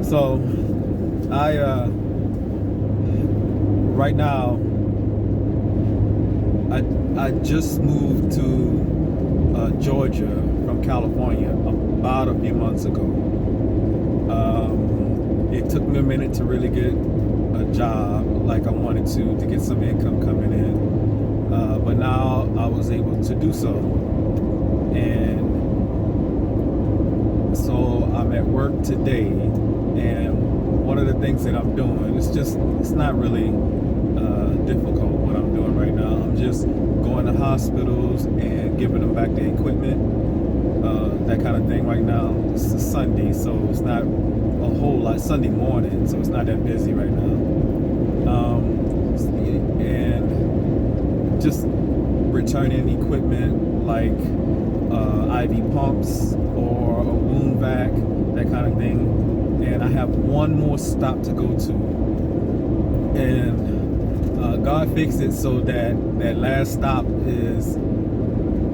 So I right now I just moved to Georgia from California about a few months ago. It took me a minute to really get a job like I wanted to get some income coming in, but now I was able to do so. And so I'm at work today, and one of the things that I'm doing, it's not really difficult what I'm doing right now. I'm just going to hospitals and giving them back the equipment, that kind of thing right now. It's a Sunday, so it's not a whole lot, Sunday morning, so it's not that busy right now. And just returning equipment like IV pumps or a wound vac, that kind of thing. And I have one more stop to go to. And God fixed it so that that last stop is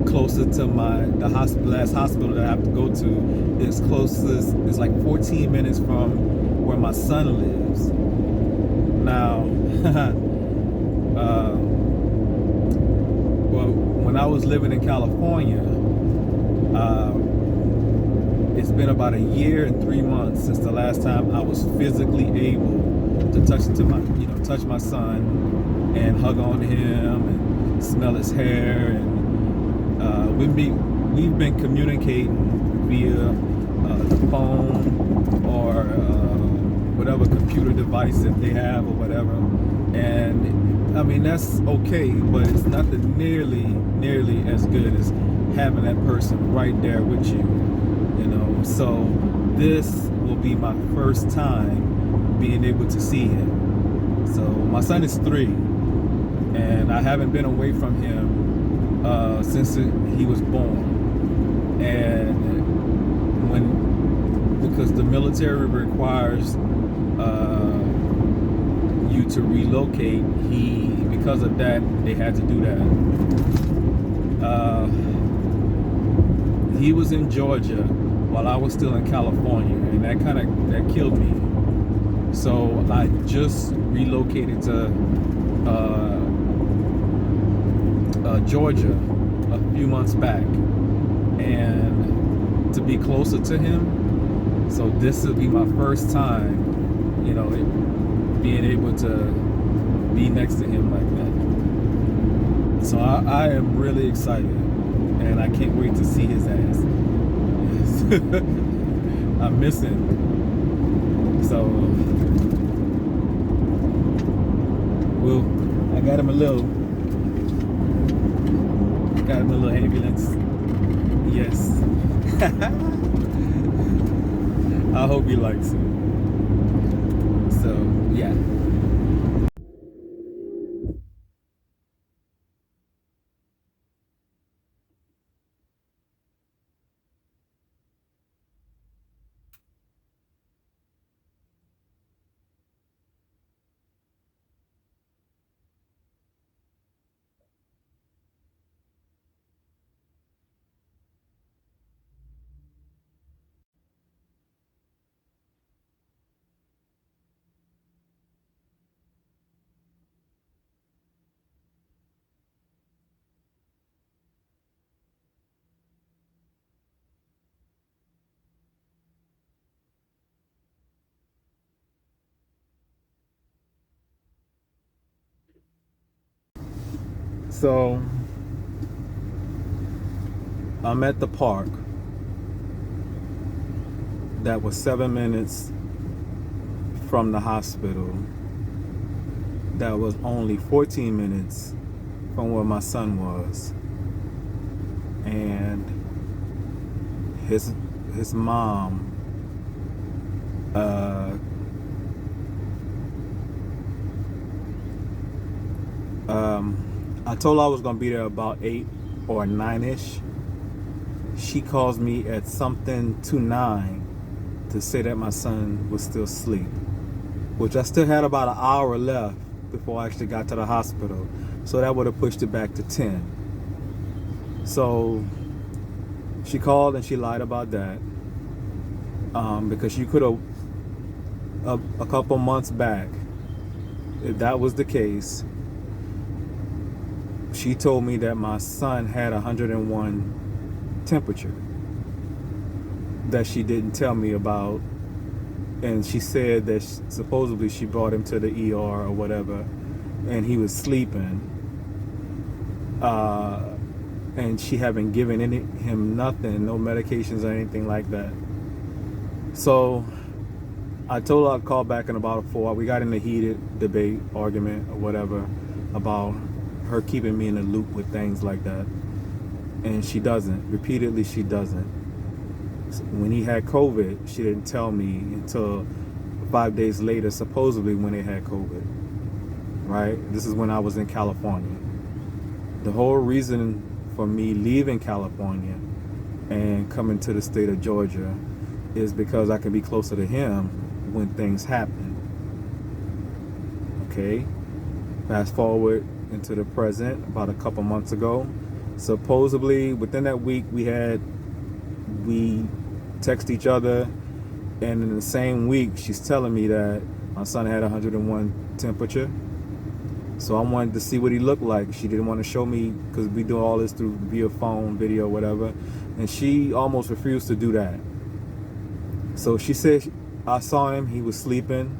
closer to the last hospital that I have to go to. It's closest, it's like 14 minutes from where my son lives. Now, well, when I was living in California, it's been about a year and 3 months since the last time I was physically able to touch my son and hug on him and smell his hair. And we've been communicating via the phone or whatever computer device that they have or whatever. And I mean, that's okay, but it's nothing nearly as good as having that person right there with you, you know. So this will be my first time being able to see him. So my son is 3, and I haven't been away from him since he was born. And because the military requires you to relocate, because of that, they had to do that. He was in Georgia while I was still in California, and that killed me. So I just relocated to Georgia a few months back, and to be closer to him. So this will be my first time, you know, being able to be next to him like that. So I am really excited, and I can't wait to see his ass. Yes. I miss him. So, I got him a little ambulance. Yes. I hope he likes it. So, yeah. So, I'm at the park that was 7 minutes from the hospital, that was only 14 minutes from where my son was. And his mom I told her I was gonna be there about 8 or 9ish. She calls me at something to 9 to say that my son was still asleep, which I still had about an hour left before I actually got to the hospital. So that would have pushed it back to 10. So she called and she lied about that, because she could have a couple months back, if that was the case, she told me that my son had 101 temperature that she didn't tell me about, and she said that supposedly she brought him to the ER or whatever, and he was sleeping, and she haven't given him nothing, no medications or anything like that. So I told her I'd call back in about 4 hours. We got in a heated debate, argument, or whatever, about her keeping me in the loop with things like that. And she doesn't. Repeatedly, she doesn't. When he had COVID, she didn't tell me until 5 days later, supposedly when they had COVID. Right? This is when I was in California. The whole reason for me leaving California and coming to the state of Georgia is because I can be closer to him when things happen. Okay? Fast forward into the present, about a couple months ago. Supposedly, within that week, we text each other, and in the same week, she's telling me that my son had 101 temperature. So I wanted to see what he looked like. She didn't want to show me, because we do all this through via phone, video, whatever. And she almost refused to do that. So she said, I saw him, he was sleeping.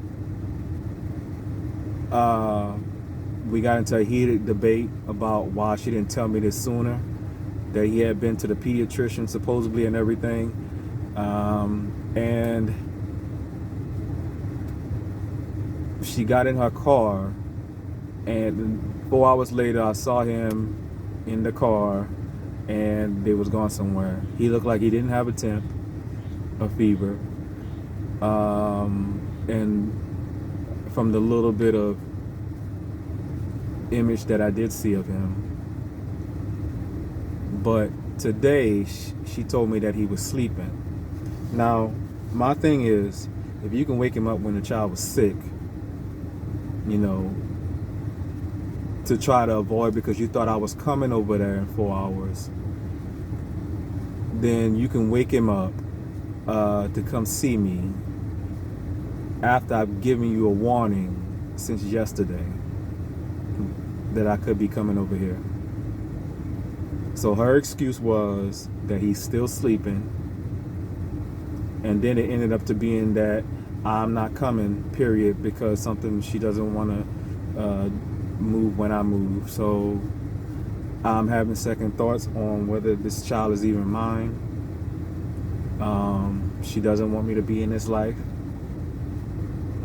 We got into a heated debate about why she didn't tell me this sooner, that he had been to the pediatrician supposedly and everything. And she got in her car, and 4 hours later I saw him in the car, and they was going somewhere. He looked like he didn't have a temp, a fever, and from the little bit of image that I did see of him. But today she told me that he was sleeping. Now my thing is, if you can wake him up when the child was sick, you know, to try to avoid, because you thought I was coming over there in 4 hours, then you can wake him up to come see me after I've given you a warning since yesterday that I could be coming over here. So her excuse was that he's still sleeping, and then it ended up to being that I'm not coming, period, because something, she doesn't want to move when I move. So I'm having second thoughts on whether this child is even mine. She doesn't want me to be in this life,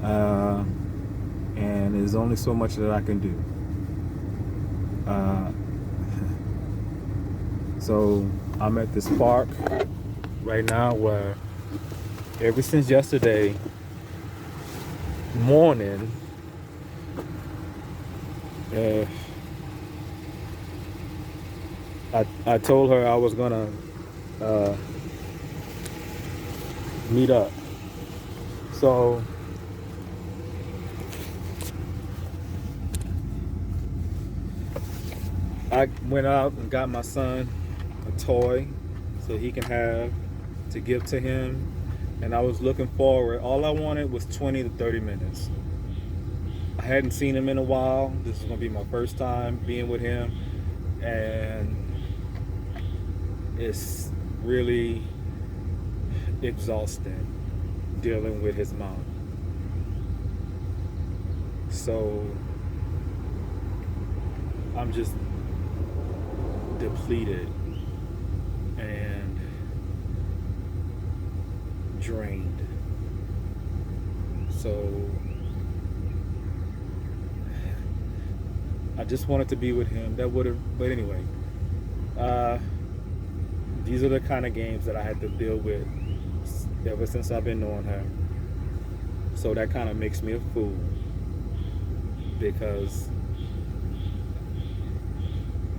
and there's only so much that I can do. So I'm at this park right now where ever since yesterday morning, I told her I was gonna meet up. So I went out and got my son a toy so he can have to give to him, and I was looking forward. All I wanted was 20 to 30 minutes. I hadn't seen him in a while. This is gonna be my first time being with him, and it's really exhausting dealing with his mom. So I'm just depleted and drained. So I just wanted to be with him. That would have, but anyway, these are the kind of games that I had to deal with ever since I've been knowing her. So that kind of makes me a fool, because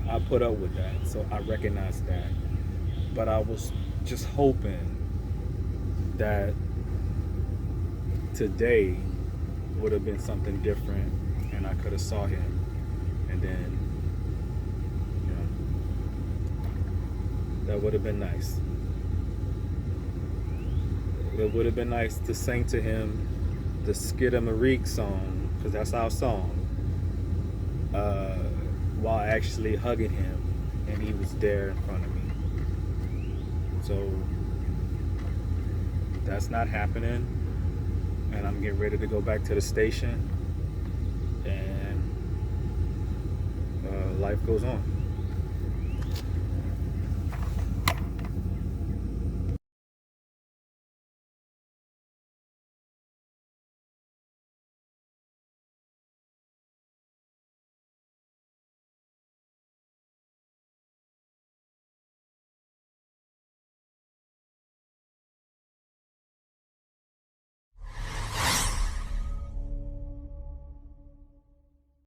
I put up with that, so I recognize that. But I was just hoping that today would have been something different, and I could have saw him, and then, you know, that would have been nice. It would have been nice to sing to him the Skidamareek song, because that's our song, while actually hugging him, and he was there in front of me. So that's not happening, and I'm getting ready to go back to the station, and life goes on.